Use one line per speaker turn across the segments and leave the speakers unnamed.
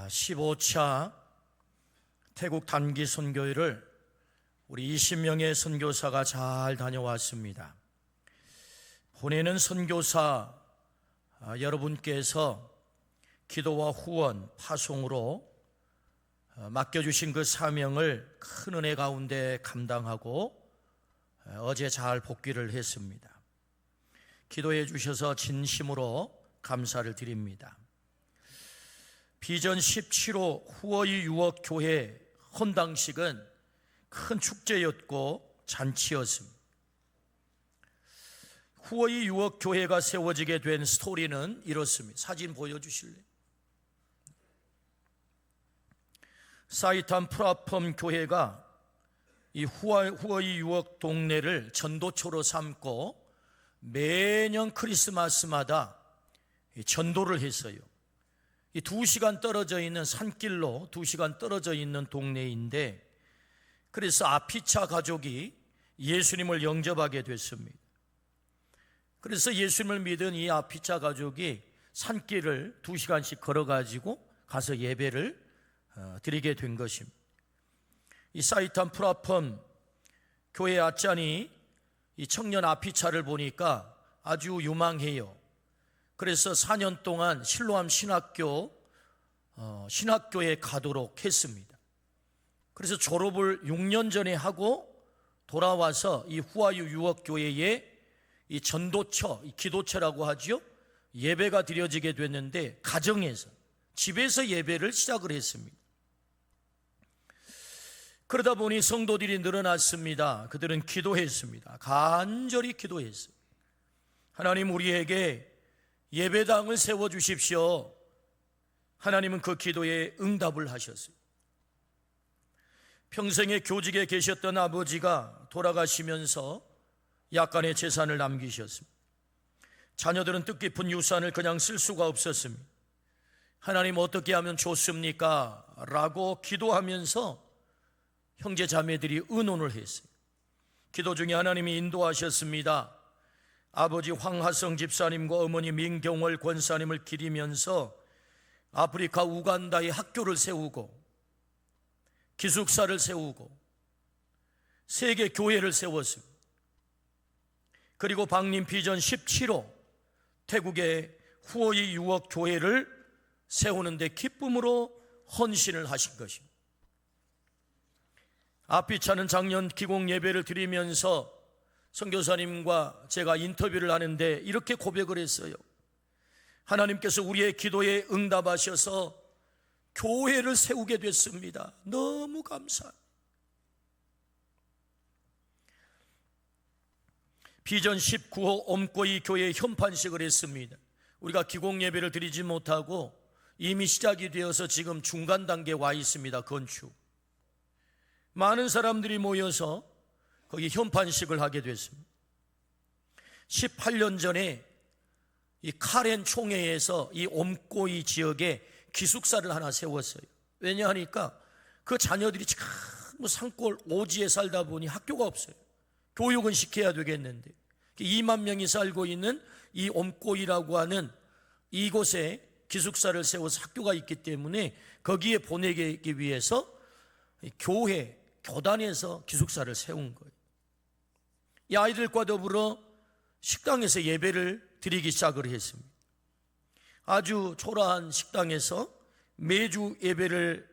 15차 태국 단기 선교회를 우리 20명의 선교사가 잘 다녀왔습니다. 보내는 선교사 여러분께서 기도와 후원, 파송으로 맡겨주신 그 사명을 큰 은혜 가운데 감당하고 어제 잘 복귀를 했습니다. 기도해 주셔서 진심으로 감사를 드립니다. 비전 17호 후어이 유억 교회 헌당식은 큰 축제였고 잔치였습니다. 후어이 유억 교회가 세워지게 된 스토리는 이렇습니다. 사진 보여주실래요? 사이탄 프라펌 교회가 이 후어이 유억 동네를 전도초로 삼고 매년 크리스마스마다 전도를 했어요. 이 2시간 떨어져 있는 산길로 2시간 떨어져 있는 동네인데, 그래서 아피차 가족이 예수님을 영접하게 됐습니다. 그래서 예수님을 믿은 이 아피차 가족이 산길을 2시간씩 걸어가지고 가서 예배를 드리게 된 것입니다. 이 사이탄 프라펌 교회 아짠이 이 청년 아피차를 보니까 아주 유망해요. 그래서 4년 동안 실로암 신학교에 가도록 했습니다. 그래서 졸업을 6년 전에 하고 돌아와서 이 후아유 유억교회에 이 전도처, 이 기도처라고 하죠, 예배가 드려지게 됐는데 가정에서, 집에서 예배를 시작을 했습니다. 그러다 보니 성도들이 늘어났습니다. 그들은 기도했습니다. 간절히 기도했어요. 하나님, 우리에게 예배당을 세워주십시오. 하나님은 그 기도에 응답을 하셨어요. 평생에 교직에 계셨던 아버지가 돌아가시면서 약간의 재산을 남기셨습니다. 자녀들은 뜻깊은 유산을 그냥 쓸 수가 없었습니다. 하나님, 어떻게 하면 좋습니까? 라고 기도하면서 형제 자매들이 의논을 했어요. 기도 중에 하나님이 인도하셨습니다. 아버지 황하성 집사님과 어머니 민경월 권사님을 기리면서 아프리카 우간다에 학교를 세우고 기숙사를 세우고 세계 교회를 세웠습니다. 그리고 방림 비전 17호 태국의 후어이 유억 교회를 세우는데 기쁨으로 헌신을 하신 것입니다. 아피차는 작년 기공 예배를 드리면서 선교사님과 제가 인터뷰를 하는데 이렇게 고백을 했어요. 하나님께서 우리의 기도에 응답하셔서 교회를 세우게 됐습니다. 너무 감사합니다. 비전 19호 옴꼬이 교회 현판식을 했습니다. 우리가 기공 예배를 드리지 못하고 이미 시작이 되어서 지금 중간 단계에 와 있습니다. 건축. 많은 사람들이 모여서 거기 현판식을 하게 됐습니다. 18년 전에 이 카렌 총회에서 이 옴꼬이 지역에 기숙사를 하나 세웠어요. 왜냐하니까 그 자녀들이 참 산골 오지에 살다 보니 학교가 없어요. 교육은 시켜야 되겠는데 2만 명이 살고 있는 이 옴꼬이라고 하는 이곳에 기숙사를 세워서 학교가 있기 때문에 거기에 보내기 위해서 교단에서 기숙사를 세운 거예요. 이 아이들과 더불어 식당에서 예배를 드리기 시작을 했습니다. 아주 초라한 식당에서 매주 예배를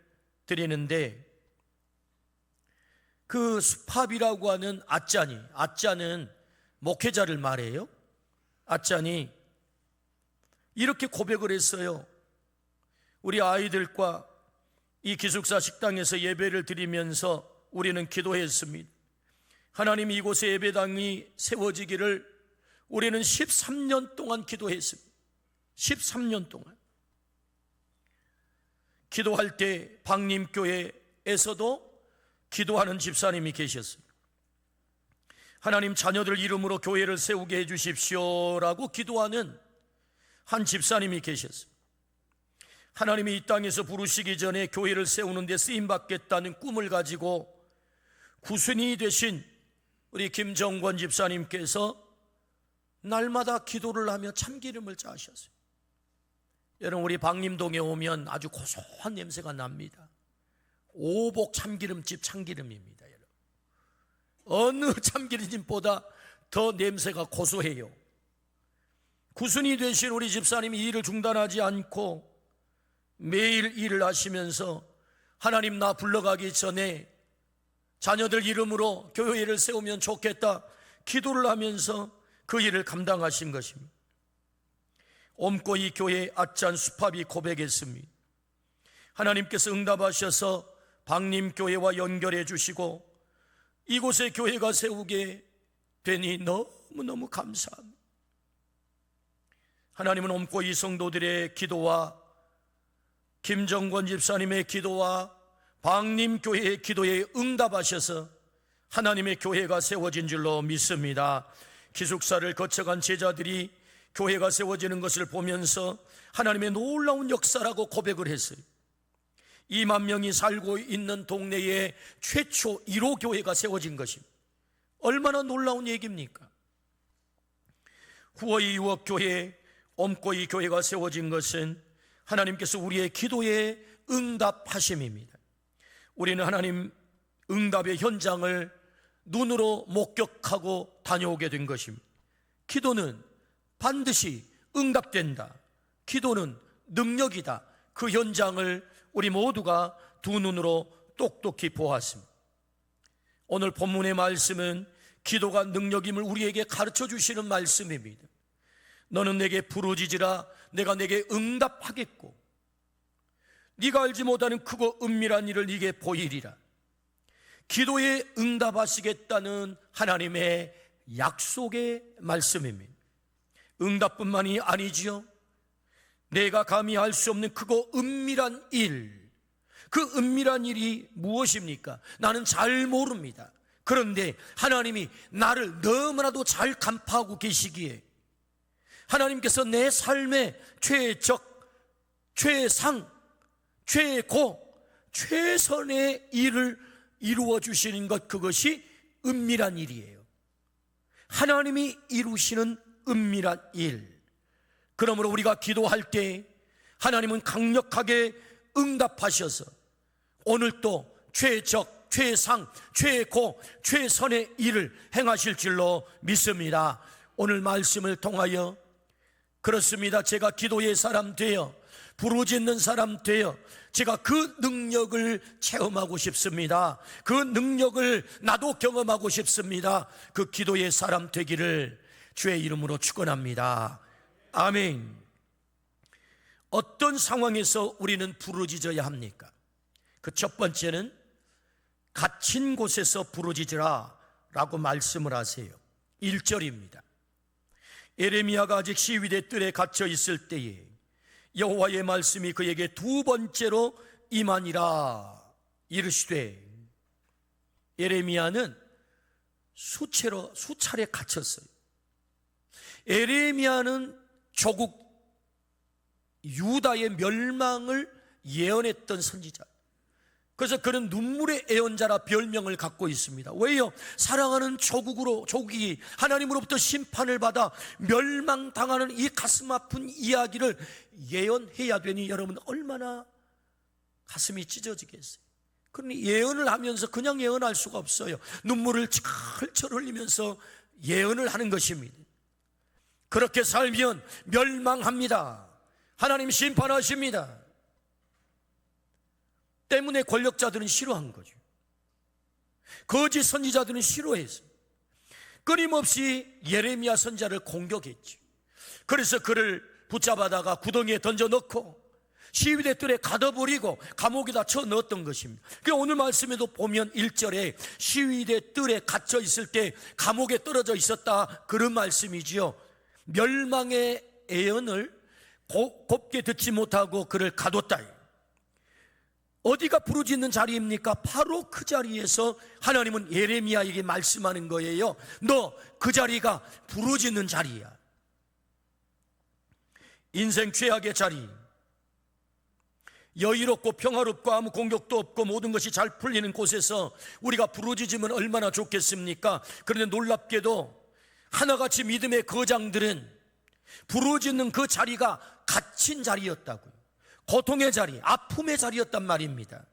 드리는데, 그 수팝이라고 하는 아짠은 목회자를 말해요. 아짠이 이렇게 고백을 했어요. 우리 아이들과 이 기숙사 식당에서 예배를 드리면서 우리는 기도했습니다. 하나님, 이곳에 예배당이 세워지기를 우리는 13년 동안 기도했습니다. 13년 동안 기도할 때 방림교회에서도 기도하는 집사님이 계셨습니다. 하나님, 자녀들 이름으로 교회를 세우게 해주십시오라고 기도하는 한 집사님이 계셨습니다. 하나님이 이 땅에서 부르시기 전에 교회를 세우는 데 쓰임받겠다는 꿈을 가지고 구순이 되신 우리 김정권 집사님께서 날마다 기도를 하며 참기름을 짜셨어요. 여러분, 우리 방림동에 오면 아주 고소한 냄새가 납니다. 오복 참기름집 참기름입니다. 여러분, 어느 참기름집보다 더 냄새가 고소해요. 구순이 되신 우리 집사님이 일을 중단하지 않고 매일 일을 하시면서 하나님, 나 불러가기 전에 자녀들 이름으로 교회를 세우면 좋겠다 기도를 하면서 그 일을 감당하신 것입니다. 옴꼬이 교회 아짠 수팝이 고백했습니다. 하나님께서 응답하셔서 방림교회와 연결해 주시고 이곳에 교회가 세우게 되니 너무너무 감사합니다. 하나님은 옴꼬이 성도들의 기도와 김정권 집사님의 기도와 방림교회의 기도에 응답하셔서 하나님의 교회가 세워진 줄로 믿습니다. 기숙사를 거쳐간 제자들이 교회가 세워지는 것을 보면서 하나님의 놀라운 역사라고 고백을 했어요. 2만 명이 살고 있는 동네에 최초 1호 교회가 세워진 것입니다. 얼마나 놀라운 얘기입니까? 후어이 유업교회, 옴꼬이 교회가 세워진 것은 하나님께서 우리의 기도에 응답하심입니다. 우리는 하나님 응답의 현장을 눈으로 목격하고 다녀오게 된 것입니다. 기도는 반드시 응답된다. 기도는 능력이다. 그 현장을 우리 모두가 두 눈으로 똑똑히 보았습니다. 오늘 본문의 말씀은 기도가 능력임을 우리에게 가르쳐 주시는 말씀입니다. 너는 내게 부르짖으라 내가 내게 응답하겠고 네가 알지 못하는 크고 은밀한 일을 네게 보이리라. 기도에 응답하시겠다는 하나님의 약속의 말씀입니다. 응답뿐만이 아니지요, 내가 감히 알 수 없는 크고 은밀한 일, 그 은밀한 일이 무엇입니까? 나는 잘 모릅니다. 그런데 하나님이 나를 너무나도 잘 간파하고 계시기에 하나님께서 내 삶의 최적, 최상, 최고, 최선의 일을 이루어 주시는 것, 그것이 은밀한 일이에요. 하나님이 이루시는 은밀한 일. 그러므로 우리가 기도할 때 하나님은 강력하게 응답하셔서 오늘도 최적, 최상, 최고, 최선의 일을 행하실 줄로 믿습니다. 오늘 말씀을 통하여 그렇습니다, 제가 기도의 사람 되어 부르짖는 사람 되어 제가 그 능력을 체험하고 싶습니다. 그 능력을 나도 경험하고 싶습니다. 그 기도의 사람 되기를 주의 이름으로 축원합니다. 아멘. 어떤 상황에서 우리는 부르짖어야 합니까? 그 첫 번째는 갇힌 곳에서 부르짖으라 라고 말씀을 하세요. 1절입니다. 예레미야가 아직 시위대 뜰에 갇혀 있을 때에 여호와의 말씀이 그에게 두 번째로 임하니라. 이르시되, 예레미야는 수차례 갇혔어요. 예레미야는 조국 유다의 멸망을 예언했던 선지자. 그래서 그는 눈물의 예언자라 별명을 갖고 있습니다. 왜요? 사랑하는 조국이 하나님으로부터 심판을 받아 멸망당하는 이 가슴 아픈 이야기를 예언해야 되니 여러분 얼마나 가슴이 찢어지겠어요. 그러니 예언을 하면서 그냥 예언할 수가 없어요. 눈물을 철철 흘리면서 예언을 하는 것입니다. 그렇게 살면 멸망합니다. 하나님 심판하십니다. 때문에 권력자들은 싫어한 거죠. 거짓 선지자들은 싫어했어요. 끊임없이 예레미야 선지자를 공격했죠. 그래서 그를 붙잡아다가 구덩이에 던져넣고 시위대 뜰에 가둬버리고 감옥에다 쳐넣었던 것입니다. 오늘 말씀에도 보면 1절에 시위대 뜰에 갇혀 있을 때 감옥에 떨어져 있었다, 그런 말씀이지요. 멸망의 예언을 곱게 듣지 못하고 그를 가뒀다. 어디가 부르짖는 자리입니까? 바로 그 자리에서 하나님은 예레미야에게 말씀하는 거예요. 너 그 자리가 부르짖는 자리야. 인생 최악의 자리, 여유롭고 평화롭고 아무 공격도 없고 모든 것이 잘 풀리는 곳에서 우리가 부르짖으면 얼마나 좋겠습니까? 그런데 놀랍게도 하나같이 믿음의 거장들은 부르짖는 그 자리가 갇힌 자리였다고요. 고통의 자리, 아픔의 자리였단 말입니다.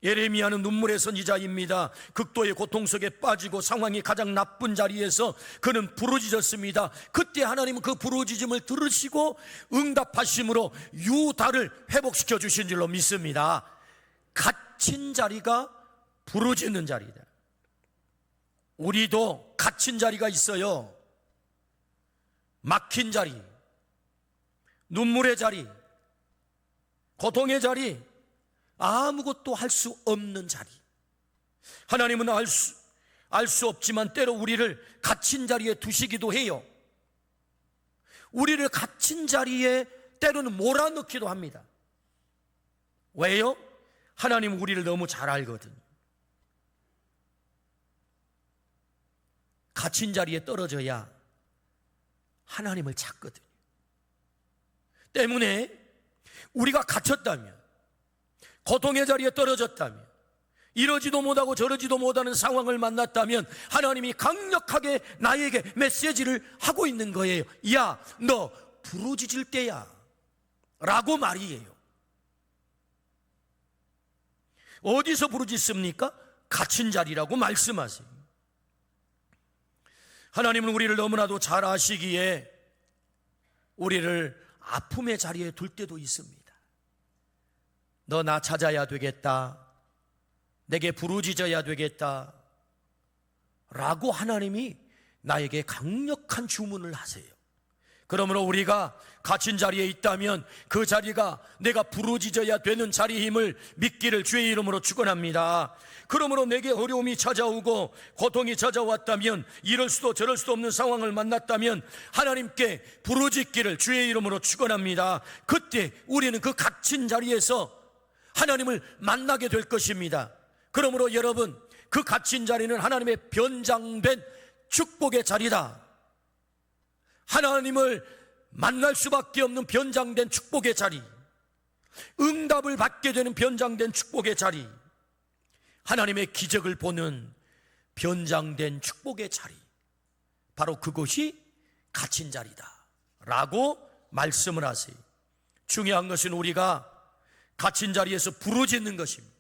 예레미야는 눈물의 선지자입니다. 극도의 고통 속에 빠지고 상황이 가장 나쁜 자리에서 그는 부르짖었습니다. 그때 하나님은 그 부르짖음을 들으시고 응답하심으로 유다를 회복시켜 주신 줄로 믿습니다. 갇힌 자리가 부르짖는 자리다. 우리도 갇힌 자리가 있어요. 막힌 자리, 눈물의 자리, 고통의 자리, 아무것도 할 수 없는 자리. 하나님은 알 수 없지만 때로 우리를 갇힌 자리에 두시기도 해요. 우리를 갇힌 자리에 때로는 몰아넣기도 합니다. 왜요? 하나님은 우리를 너무 잘 알거든요. 갇힌 자리에 떨어져야 하나님을 찾거든요. 때문에 우리가 갇혔다면, 고통의 자리에 떨어졌다면, 이러지도 못하고 저러지도 못하는 상황을 만났다면 하나님이 강력하게 나에게 메시지를 하고 있는 거예요. 야, 너 부르짖을 때야 라고 말이에요. 어디서 부르짖습니까? 갇힌 자리라고 말씀하세요. 하나님은 우리를 너무나도 잘 아시기에 우리를 아픔의 자리에 둘 때도 있습니다. 너 나 찾아야 되겠다, 내게 부르짖어야 되겠다 라고 하나님이 나에게 강력한 주문을 하세요. 그러므로 우리가 갇힌 자리에 있다면 그 자리가 내가 부르짖어야 되는 자리임을 믿기를 주의 이름으로 축원합니다. 그러므로 내게 어려움이 찾아오고 고통이 찾아왔다면, 이럴 수도 저럴 수도 없는 상황을 만났다면 하나님께 부르짖기를 주의 이름으로 축원합니다. 그때 우리는 그 갇힌 자리에서 하나님을 만나게 될 것입니다. 그러므로 여러분, 그 갇힌 자리는 하나님의 변장된 축복의 자리다. 하나님을 만날 수밖에 없는 변장된 축복의 자리, 응답을 받게 되는 변장된 축복의 자리, 하나님의 기적을 보는 변장된 축복의 자리, 바로 그곳이 갇힌 자리다 라고 말씀을 하세요. 중요한 것은 우리가 갇힌 자리에서 부르짖는 것입니다.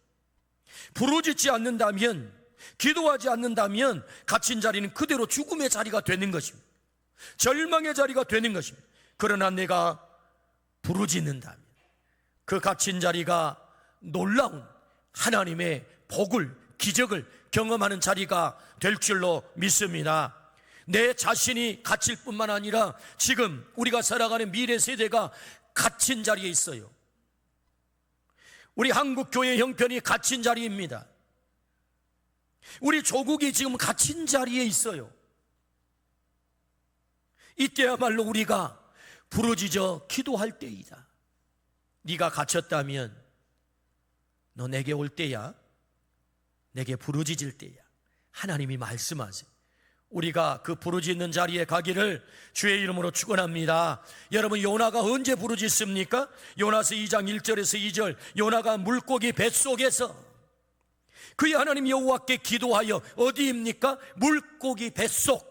부르짖지 않는다면, 기도하지 않는다면 갇힌 자리는 그대로 죽음의 자리가 되는 것입니다. 절망의 자리가 되는 것입니다. 그러나 내가 부르짖는다면 그 갇힌 자리가 놀라운 하나님의 복을, 기적을 경험하는 자리가 될 줄로 믿습니다. 내 자신이 갇힐 뿐만 아니라 지금 우리가 살아가는 미래 세대가 갇힌 자리에 있어요. 우리 한국교회 형편이 갇힌 자리입니다. 우리 조국이 지금 갇힌 자리에 있어요. 이때야말로 우리가 부르짖어 기도할 때이다. 네가 갇혔다면 너 내게 올 때야, 내게 부르짖을 때야. 하나님이 말씀하세요. 우리가 그 부르짖는 자리에 가기를 주의 이름으로 축원합니다. 여러분, 요나가 언제 부르짖습니까? 요나서 2장 1절에서 2절, 요나가 물고기 뱃속에서 그의 하나님 여호와께 기도하여, 어디입니까? 물고기 뱃속.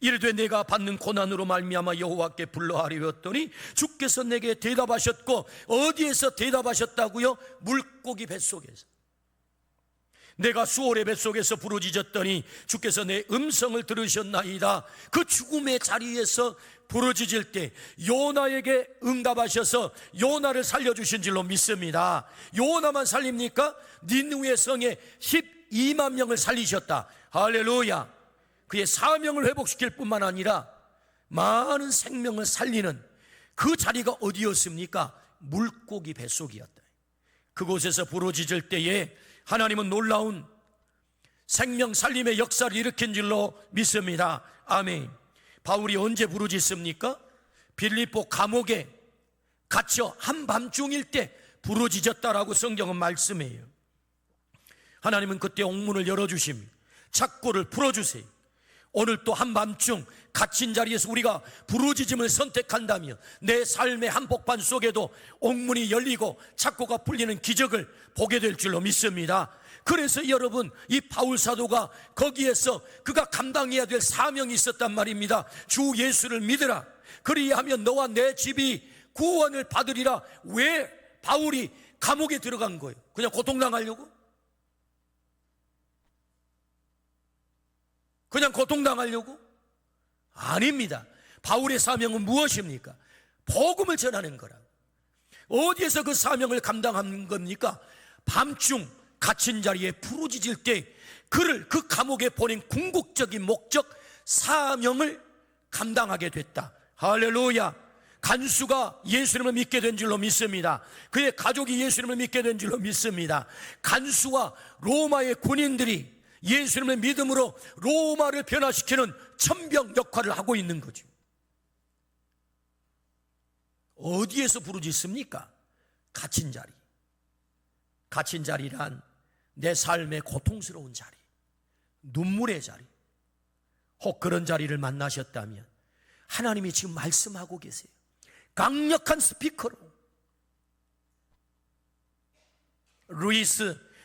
이르되 내가 받는 고난으로 말미암아 여호와께 불러하리었더니 주께서 내게 대답하셨고, 어디에서 대답하셨다고요? 물고기 뱃속에서. 내가 수월의 뱃속에서 부르짖었더니 주께서 내 음성을 들으셨나이다. 그 죽음의 자리에서 부르짖을 때 요나에게 응답하셔서 요나를 살려주신 줄로 믿습니다. 요나만 살립니까? 니느웨 성에 12만 명을 살리셨다. 할렐루야. 그의 사명을 회복시킬 뿐만 아니라 많은 생명을 살리는 그 자리가 어디였습니까? 물고기 뱃속이었다. 그곳에서 부르짖을 때에 하나님은 놀라운 생명 살림의 역사를 일으킨 줄로 믿습니다. 아멘. 바울이 언제 부르짖습니까? 빌립보 감옥에 갇혀 한밤중일 때 부르짖었다라고 성경은 말씀해요. 하나님은 그때 옥문을 열어주십니다. 착고를 풀어주세요. 오늘 또 한밤중 갇힌 자리에서 우리가 부르짖음을 선택한다면 내 삶의 한복판 속에도 옥문이 열리고 착고가 풀리는 기적을 보게 될 줄로 믿습니다. 그래서 여러분, 이 바울 사도가 거기에서 그가 감당해야 될 사명이 있었단 말입니다. 주 예수를 믿으라, 그리하면 너와 내 집이 구원을 받으리라. 왜 바울이 감옥에 들어간 거예요? 그냥 고통당하려고? 그냥 고통당하려고? 아닙니다. 바울의 사명은 무엇입니까? 복음을 전하는 거라. 어디에서 그 사명을 감당한 겁니까? 밤중 갇힌 자리에 부르짖을 때 그를 그 감옥에 보낸 궁극적인 목적, 사명을 감당하게 됐다. 할렐루야. 간수가 예수님을 믿게 된 줄로 믿습니다. 그의 가족이 예수님을 믿게 된 줄로 믿습니다. 간수와 로마의 군인들이 예수님의 믿음으로 로마를 변화시키는 천병 역할을 하고 있는 거죠. 어디에서 부르짖습니까? 갇힌 자리. 갇힌 자리란 내 삶의 고통스러운 자리, 눈물의 자리. 혹 그런 자리를 만나셨다면 하나님이 지금 말씀하고 계세요. 강력한 스피커로.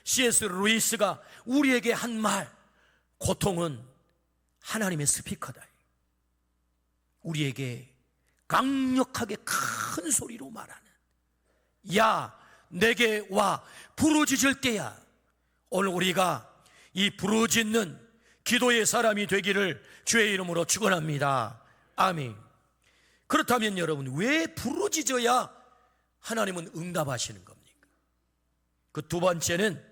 C.S. 루이스가 우리에게 한 말, 고통은 하나님의 스피커다. 우리에게 강력하게 큰 소리로 말하는, 야 내게 와 부르짖을 때야. 오늘 우리가 이 부르짖는 기도의 사람이 되기를 주의 이름으로 축원합니다. 아멘. 그렇다면 여러분, 왜 부르짖어야 하나님은 응답하시는 겁니까? 그 두 번째는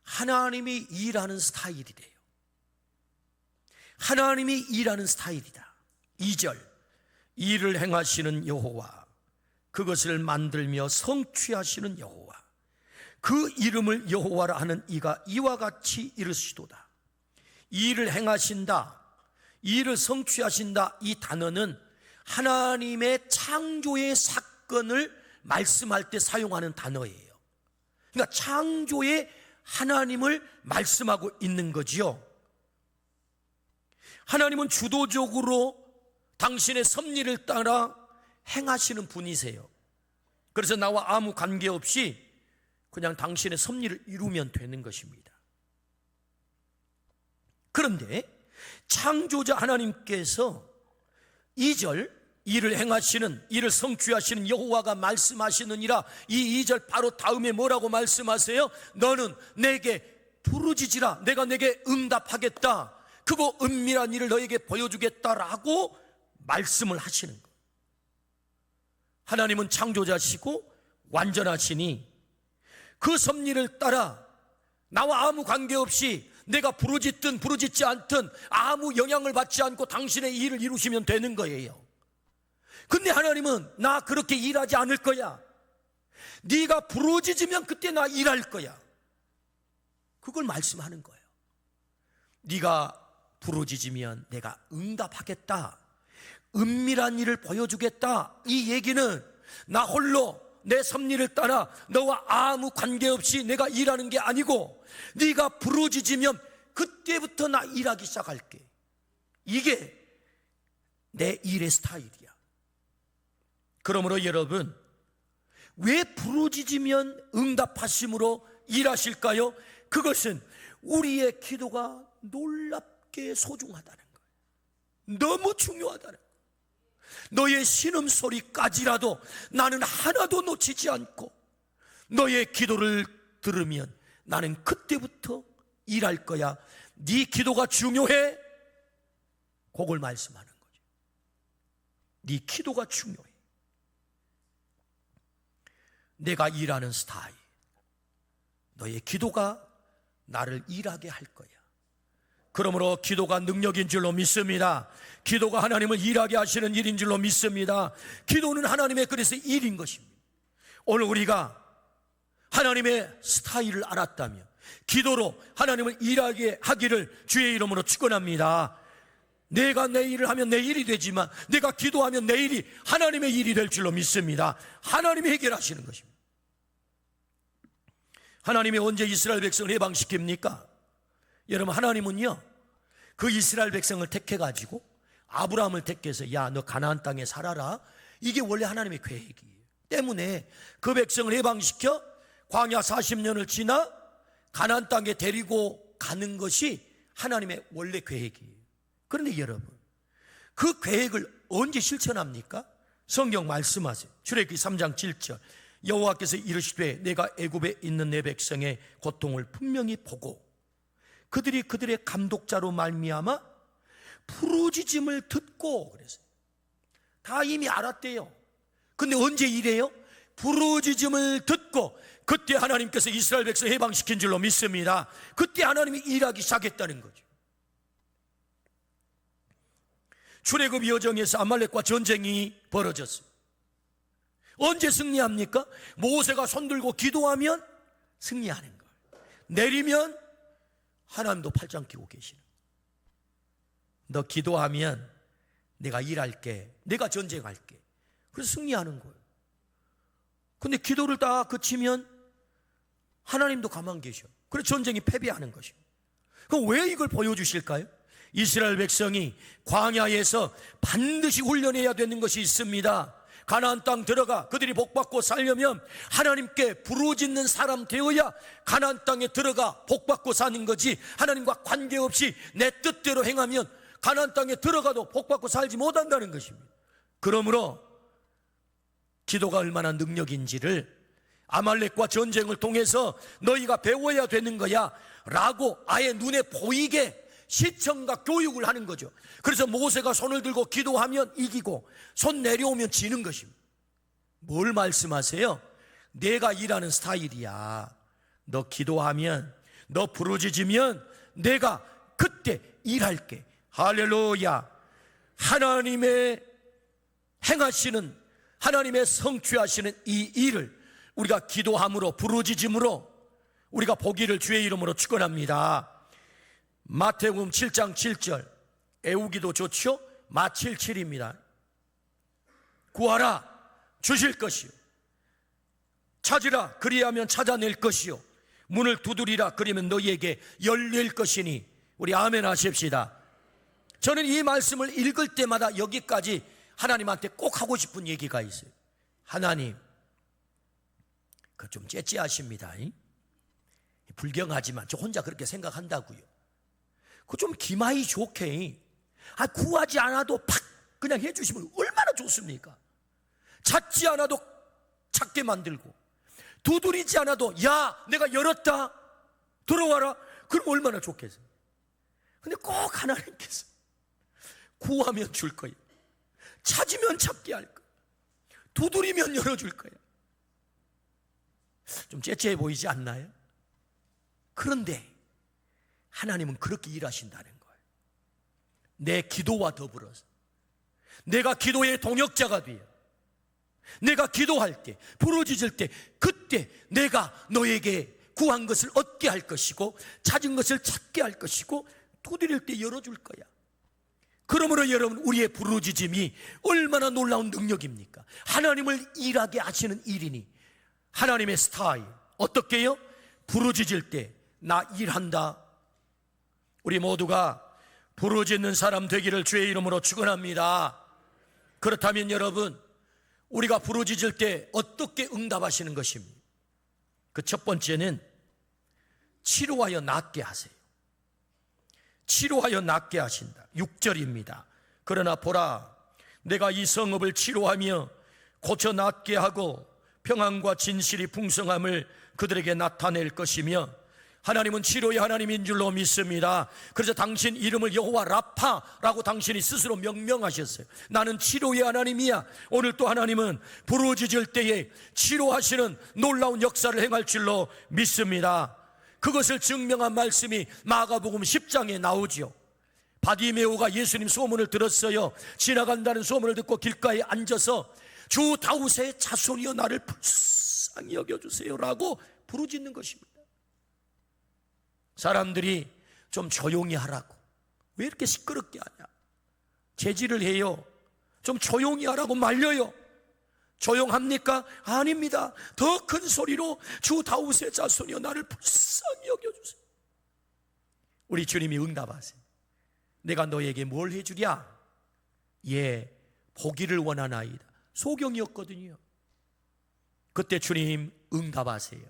하나님이 일하는 스타일이래요. 하나님이 일하는 스타일이다. 2절, 일을 행하시는 여호와, 그것을 만들며 성취하시는 여호와, 그 이름을 여호와라 하는 이가 이와 같이 이르시도다. 일을 행하신다, 일을 성취하신다, 이 단어는 하나님의 창조의 사건을 말씀할 때 사용하는 단어예요. 그러니까 창조의 하나님을 말씀하고 있는 거지요. 하나님은 주도적으로 당신의 섭리를 따라 행하시는 분이세요. 그래서 나와 아무 관계없이 그냥 당신의 섭리를 이루면 되는 것입니다. 그런데 창조자 하나님께서 2절, 일을 행하시는, 일을 성취하시는 여호와가 말씀하시느니라, 이 2절 바로 다음에 뭐라고 말씀하세요? 너는 내게 부르짖으라, 내가 내게 응답하겠다, 크고 은밀한 일을 너에게 보여주겠다라고 말씀을 하시는 거예요. 하나님은 창조자시고 완전하시니 그 섭리를 따라 나와 아무 관계없이 내가 부르짖든 부르짖지 않든 아무 영향을 받지 않고 당신의 일을 이루시면 되는 거예요. 근데 하나님은 나 그렇게 일하지 않을 거야, 네가 부르짖으면 그때 나 일할 거야, 그걸 말씀하는 거예요. 네가 부르짖으면 내가 응답하겠다, 은밀한 일을 보여주겠다. 이 얘기는 나 홀로 내 섭리를 따라 너와 아무 관계없이 내가 일하는 게 아니고, 네가 부르짖으면 그때부터 나 일하기 시작할게. 이게 내 일의 스타일이야. 그러므로 여러분, 왜 부르짖으면 응답하심으로 일하실까요? 그것은 우리의 기도가 놀랍게 소중하다는 거예요. 너무 중요하다는 거예요. 너의 신음소리까지라도 나는 하나도 놓치지 않고 너의 기도를 들으면 나는 그때부터 일할 거야. 네 기도가 중요해? 그걸 말씀하는 거죠. 네 기도가 중요해. 내가 일하는 스타일, 너의 기도가 나를 일하게 할 거야. 그러므로 기도가 능력인 줄로 믿습니다. 기도가 하나님을 일하게 하시는 일인 줄로 믿습니다. 기도는 하나님의 그래서 일인 것입니다. 오늘 우리가 하나님의 스타일을 알았다면 기도로 하나님을 일하게 하기를 주의 이름으로 축원합니다. 내가 내 일을 하면 내 일이 되지만 내가 기도하면 내 일이 하나님의 일이 될 줄로 믿습니다. 하나님이 해결하시는 것입니다. 하나님이 언제 이스라엘 백성을 해방시킵니까? 여러분, 하나님은요, 그 이스라엘 백성을 택해가지고 아브라함을 택해서 야, 너 가나안 땅에 살아라, 이게 원래 하나님의 계획이에요. 때문에 그 백성을 해방시켜 광야 40년을 지나 가나안 땅에 데리고 가는 것이 하나님의 원래 계획이에요. 그런데 여러분, 그 계획을 언제 실천합니까? 성경 말씀하세요. 출애굽기 3장 7절, 여호와께서 이르시되 내가 애굽에 있는 내 백성의 고통을 분명히 보고 그들이 그들의 감독자로 말미암아 부르짖음을 듣고, 그랬어요. 다 이미 알았대요. 근데 언제 이래요? 부르짖음을 듣고, 그때 하나님께서 이스라엘 백성 해방시킨 줄로 믿습니다. 그때 하나님이 일하기 시작했다는 거죠. 출애굽 여정에서 아말렉과 전쟁이 벌어졌어요. 언제 승리합니까? 모세가 손들고 기도하면 승리하는 거예요. 내리면 하나님도 팔짱 끼고 계시는 거예요. 너 기도하면 내가 일할게, 내가 전쟁할게. 그래서 승리하는 거예요. 근데 기도를 다 그치면 하나님도 가만 계셔. 그래서 전쟁이 패배하는 것이에요. 그럼 왜 이걸 보여주실까요? 이스라엘 백성이 광야에서 반드시 훈련해야 되는 것이 있습니다. 가나안 땅 들어가 그들이 복받고 살려면 하나님께 부르짖는 사람 되어야 가나안 땅에 들어가 복받고 사는 거지, 하나님과 관계없이 내 뜻대로 행하면 가나안 땅에 들어가도 복받고 살지 못한다는 것입니다. 그러므로 기도가 얼마나 능력인지를 아말렉과 전쟁을 통해서 너희가 배워야 되는 거야 라고 아예 눈에 보이게 시청과 교육을 하는 거죠. 그래서 모세가 손을 들고 기도하면 이기고 손 내려오면 지는 것입니다. 뭘 말씀하세요? 내가 일하는 스타일이야. 너 기도하면, 너 부르짖으면 내가 그때 일할게. 할렐루야. 하나님의 행하시는, 하나님의 성취하시는 이 일을 우리가 기도함으로, 부르짖음으로 우리가 보기를 주의 이름으로 축원합니다. 마태복음 7장 7절, 애우기도 좋죠? 마77입니다. 구하라 주실 것이요, 찾으라 그리하면 찾아낼 것이요, 문을 두드리라 그러면 너희에게 열릴 것이니. 우리 아멘 하십시다. 저는 이 말씀을 읽을 때마다 여기까지 하나님한테 꼭 하고 싶은 얘기가 있어요. 하나님, 그 좀 째째하십니다. 불경하지만 저 혼자 그렇게 생각한다고요. 그 좀 기마이 좋게, 구하지 않아도 팍 그냥 해주시면 얼마나 좋습니까? 찾지 않아도 찾게 만들고, 두드리지 않아도 야 내가 열었다 들어와라, 그럼 얼마나 좋겠어요. 근데 꼭 하나님께서 구하면 줄 거예요, 찾으면 찾게 할 거예요, 두드리면 열어줄 거예요. 좀 째째해 보이지 않나요? 그런데 하나님은 그렇게 일하신다는 거예요. 내 기도와 더불어서 내가 기도의 동역자가 되어 내가 기도할 때, 부르짖을 때, 그때 내가 너에게 구한 것을 얻게 할 것이고 찾은 것을 찾게 할 것이고 두드릴 때 열어줄 거야. 그러므로 여러분, 우리의 부르짖음이 얼마나 놀라운 능력입니까? 하나님을 일하게 하시는 일이니 하나님의 스타일, 어떻게 해요? 부르짖을 때 나 일한다. 우리 모두가 부르짖는 사람 되기를 주의 이름으로 축원합니다. 그렇다면 여러분, 우리가 부르짖을 때 어떻게 응답하시는 것입니까? 그 첫 번째는 치료하여 낫게 하세요. 치료하여 낫게 하신다. 6절입니다. 그러나 보라, 내가 이 성읍을 치료하며 고쳐 낫게 하고 평안과 진실이 풍성함을 그들에게 나타낼 것이며, 하나님은 치료의 하나님인 줄로 믿습니다. 그래서 당신 이름을 여호와 라파라고 당신이 스스로 명명하셨어요. 나는 치료의 하나님이야. 오늘 또 하나님은 부르짖을 때에 치료하시는 놀라운 역사를 행할 줄로 믿습니다. 그것을 증명한 말씀이 마가복음 10장에 나오죠. 바디메오가 예수님 소문을 들었어요. 지나간다는 소문을 듣고 길가에 앉아서 주 다윗의 자손이여 나를 불쌍히 여겨주세요 라고 부르짖는 것입니다. 사람들이 좀 조용히 하라고, 왜 이렇게 시끄럽게 하냐, 제지를 해요. 좀 조용히 하라고 말려요. 조용합니까? 아닙니다. 더 큰 소리로 주 다윗의 자손이여 나를 불쌍히 여겨주세요. 우리 주님이 응답하세요. 내가 너에게 뭘 해주랴? 예, 보기를 원하나이다. 소경이었거든요. 그때 주님 응답하세요.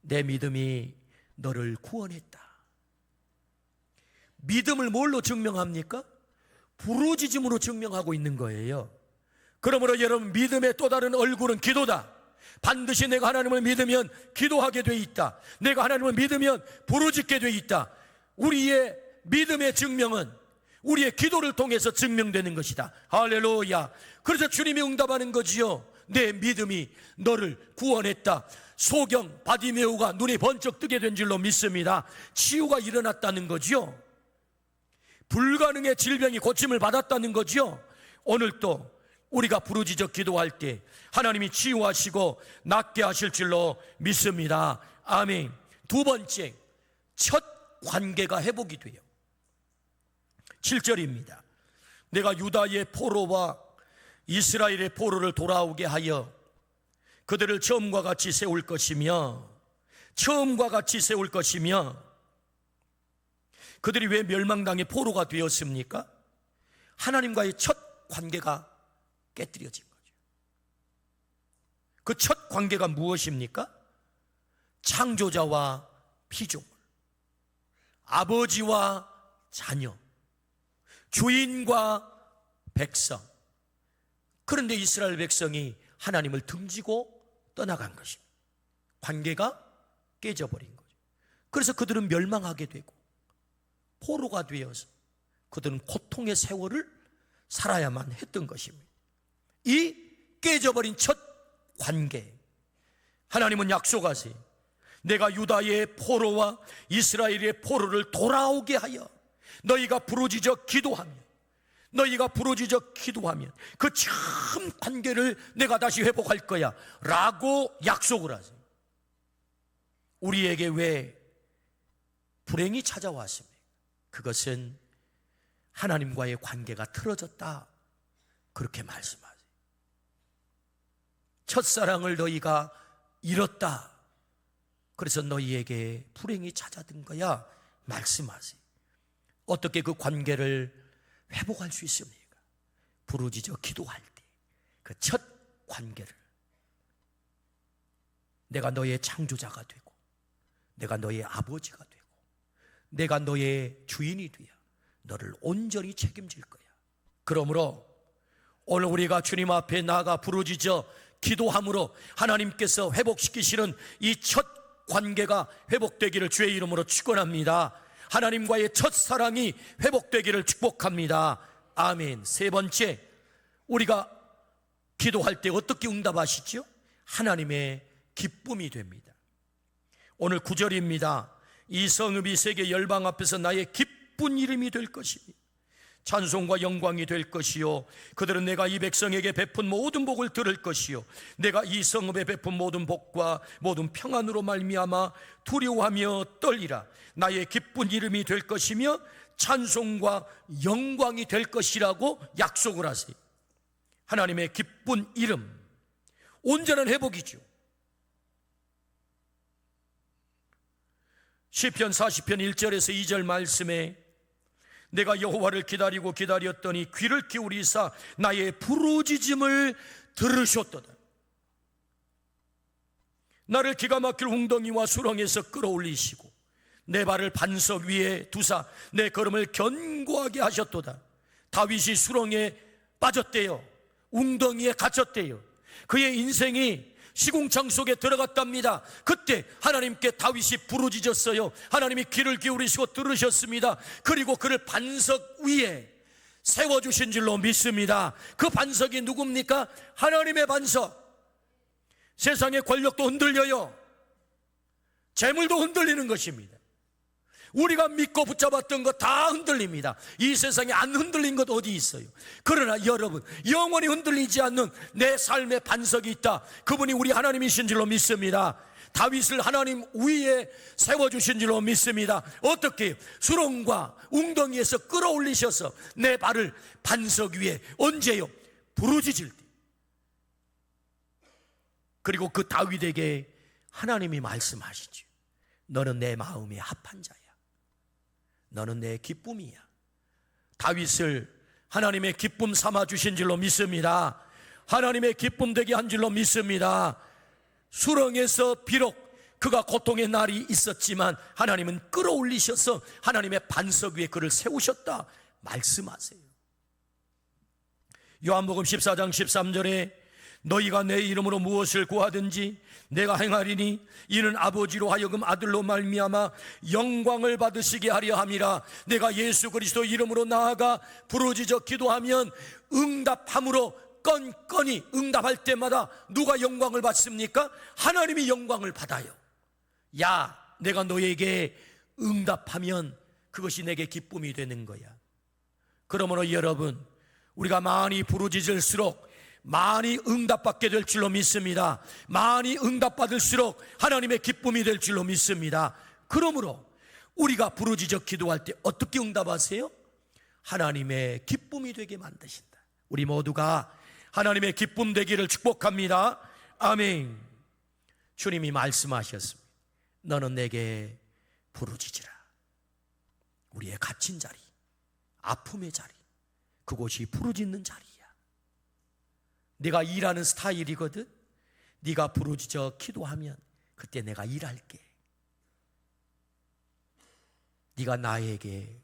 내 믿음이 너를 구원했다. 믿음을 뭘로 증명합니까? 부르짖음으로 증명하고 있는 거예요. 그러므로 여러분, 믿음의 또 다른 얼굴은 기도다. 반드시 내가 하나님을 믿으면 기도하게 돼 있다. 내가 하나님을 믿으면 부르짖게 돼 있다. 우리의 믿음의 증명은 우리의 기도를 통해서 증명되는 것이다. 할렐루야. 그래서 주님이 응답하는 거지요. 내 믿음이 너를 구원했다. 소경 바디메오가 눈이 번쩍 뜨게 된 줄로 믿습니다. 치유가 일어났다는 거지요. 불가능의 질병이 고침을 받았다는 거지요. 오늘도 우리가 부르짖어 기도할 때 하나님이 치유하시고 낫게 하실 줄로 믿습니다. 아멘. 두 번째, 첫 관계가 회복이 돼요. 7절입니다. 내가 유다의 포로와 이스라엘의 포로를 돌아오게 하여 그들을 처음과 같이 세울 것이며 그들이 왜 멸망당의 포로가 되었습니까? 하나님과의 첫 관계가 깨뜨려진 거죠. 그 첫 관계가 무엇입니까? 창조자와 피조물, 아버지와 자녀, 주인과 백성. 그런데 이스라엘 백성이 하나님을 등지고 떠나간 것입니다. 관계가 깨져버린 거죠. 그래서 그들은 멸망하게 되고 포로가 되어서 그들은 고통의 세월을 살아야만 했던 것입니다. 이 깨져버린 첫 관계, 하나님은 약속하세요. 내가 유다의 포로와 이스라엘의 포로를 돌아오게 하여 너희가 부르짖어 기도하면 그 처음 관계를 내가 다시 회복할 거야 라고 약속을 하세요. 우리에게 왜 불행이 찾아왔습니까? 그것은 하나님과의 관계가 틀어졌다, 그렇게 말씀하세요. 첫사랑을 너희가 잃었다, 그래서 너희에게 불행이 찾아든 거야 말씀하세요. 어떻게 그 관계를 회복할 수 있습니까? 부르짖어 기도할 때 그 첫 관계를, 내가 너의 창조자가 되고 내가 너의 아버지가 되고 내가 너의 주인이 되어 너를 온전히 책임질 거야. 그러므로 오늘 우리가 주님 앞에 나아가 부르짖어 기도함으로 하나님께서 회복시키시는 이 첫 관계가 회복되기를 주의 이름으로 축원합니다. 하나님과의 첫사랑이 회복되기를 축복합니다. 아멘. 세 번째, 우리가 기도할 때 어떻게 응답하시죠? 하나님의 기쁨이 됩니다. 오늘 9절입니다. 이 성읍이 세계 열방 앞에서 나의 기쁜 이름이 될 것이니 찬송과 영광이 될 것이요 그들은 내가 이 백성에게 베푼 모든 복을 들을 것이요 내가 이 성읍에 베푼 모든 복과 모든 평안으로 말미암아 두려워하며 떨리라. 나의 기쁜 이름이 될 것이며 찬송과 영광이 될 것이라고 약속을 하세요. 하나님의 기쁜 이름, 온전한 회복이죠. 시편 40편 1절에서 2절 말씀에 내가 여호와를 기다리고 기다렸더니 귀를 기울이사 나의 부르짖음을 들으셨도다. 나를 기가 막힐 웅덩이와 수렁에서 끌어올리시고 내 발을 반석 위에 두사 내 걸음을 견고하게 하셨도다. 다윗이 수렁에 빠졌대요. 웅덩이에 갇혔대요. 그의 인생이 시궁창 속에 들어갔답니다. 그때 하나님께 다윗이 부르짖었어요. 하나님이 귀를 기울이시고 들으셨습니다. 그리고 그를 반석 위에 세워주신 줄로 믿습니다. 그 반석이 누굽니까? 하나님의 반석. 세상의 권력도 흔들려요. 재물도 흔들리는 것입니다. 우리가 믿고 붙잡았던 것 다 흔들립니다. 이 세상에 안 흔들린 것 어디 있어요? 그러나 여러분, 영원히 흔들리지 않는 내 삶의 반석이 있다. 그분이 우리 하나님이신 줄로 믿습니다. 다윗을 하나님 위에 세워주신 줄로 믿습니다. 어떻게? 수렁과 웅덩이에서 끌어올리셔서 내 발을 반석 위에. 언제요? 부르짖을 때. 그리고 그 다윗에게 하나님이 말씀하시죠. 너는 내 마음에 합한 자야. 너는 내 기쁨이야. 다윗을 하나님의 기쁨 삼아 주신 줄로 믿습니다. 하나님의 기쁨 되게 한 줄로 믿습니다. 수렁에서 비록 그가 고통의 날이 있었지만 하나님은 끌어올리셔서 하나님의 반석 위에 그를 세우셨다 말씀하세요. 요한복음 14장 13절에 너희가 내 이름으로 무엇을 구하든지 내가 행하리니 이는 아버지로 하여금 아들로 말미암아 영광을 받으시게 하려 함이라. 내가 예수 그리스도 이름으로 나아가 부르짖어 기도하면 응답함으로 건건이 응답할 때마다 누가 영광을 받습니까? 하나님이 영광을 받아요. 야, 내가 너에게 응답하면 그것이 내게 기쁨이 되는 거야. 그러므로 여러분, 우리가 많이 부르짖을수록 많이 응답받게 될 줄로 믿습니다. 많이 응답받을수록 하나님의 기쁨이 될 줄로 믿습니다. 그러므로 우리가 부르짖어 기도할 때 어떻게 응답하세요? 하나님의 기쁨이 되게 만드신다. 우리 모두가 하나님의 기쁨 되기를 축복합니다. 아멘. 주님이 말씀하셨습니다. 너는 내게 부르짖으라. 우리의 갇힌 자리, 아픔의 자리, 그곳이 부르짖는 자리야. 네가 일하는 스타일이거든. 네가 부르짖어 기도하면 그때 내가 일할게. 네가 나에게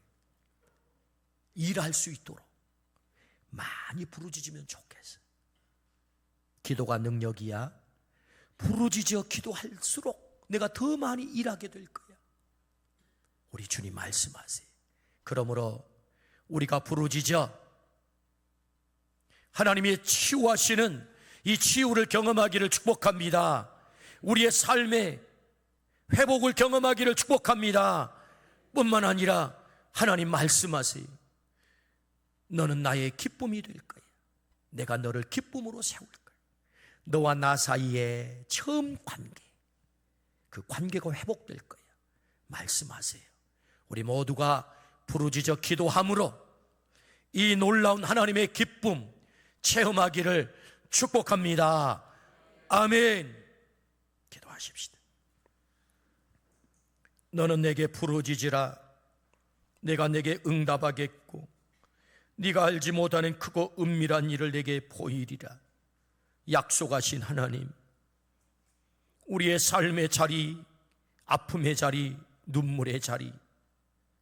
일할 수 있도록 많이 부르짖으면 좋겠어. 기도가 능력이야. 부르짖어 기도할수록 내가 더 많이 일하게 될 거야. 우리 주님 말씀하세요. 그러므로 우리가 부르짖어 하나님의 치유하시는 이 치유를 경험하기를 축복합니다. 우리의 삶의 회복을 경험하기를 축복합니다. 뿐만 아니라 하나님 말씀하세요. 너는 나의 기쁨이 될 거야. 내가 너를 기쁨으로 세울 거야. 너와 나 사이의 처음 관계, 그 관계가 회복될 거야. 말씀하세요. 우리 모두가 부르짖어 기도함으로 이 놀라운 하나님의 기쁨 체험하기를 축복합니다. 아멘. 기도하십시다. 너는 내게 부르짖으라. 내가 내게 응답하겠고 네가 알지 못하는 크고 은밀한 일을 내게 보이리라. 약속하신 하나님, 우리의 삶의 자리, 아픔의 자리, 눈물의 자리,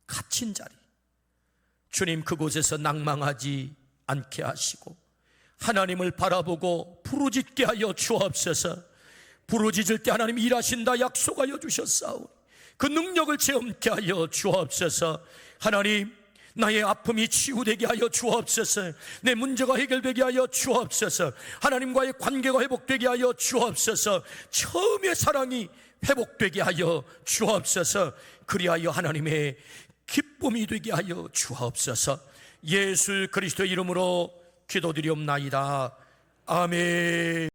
갇힌 자리, 주님 그곳에서 낭망하지 않게 하시고 하나님을 바라보고 부르짖게 하여 주옵소서. 부르짖을 때 하나님 일하신다 약속하여 주셨사오니 그 능력을 체험케 하여 주옵소서. 하나님, 나의 아픔이 치유되게 하여 주옵소서. 내 문제가 해결되게 하여 주옵소서. 하나님과의 관계가 회복되게 하여 주옵소서. 처음의 사랑이 회복되게 하여 주옵소서. 그리하여 하나님의 기쁨이 되게 하여 주옵소서. 예수 그리스도의 이름으로 기도드리옵나이다. 아멘.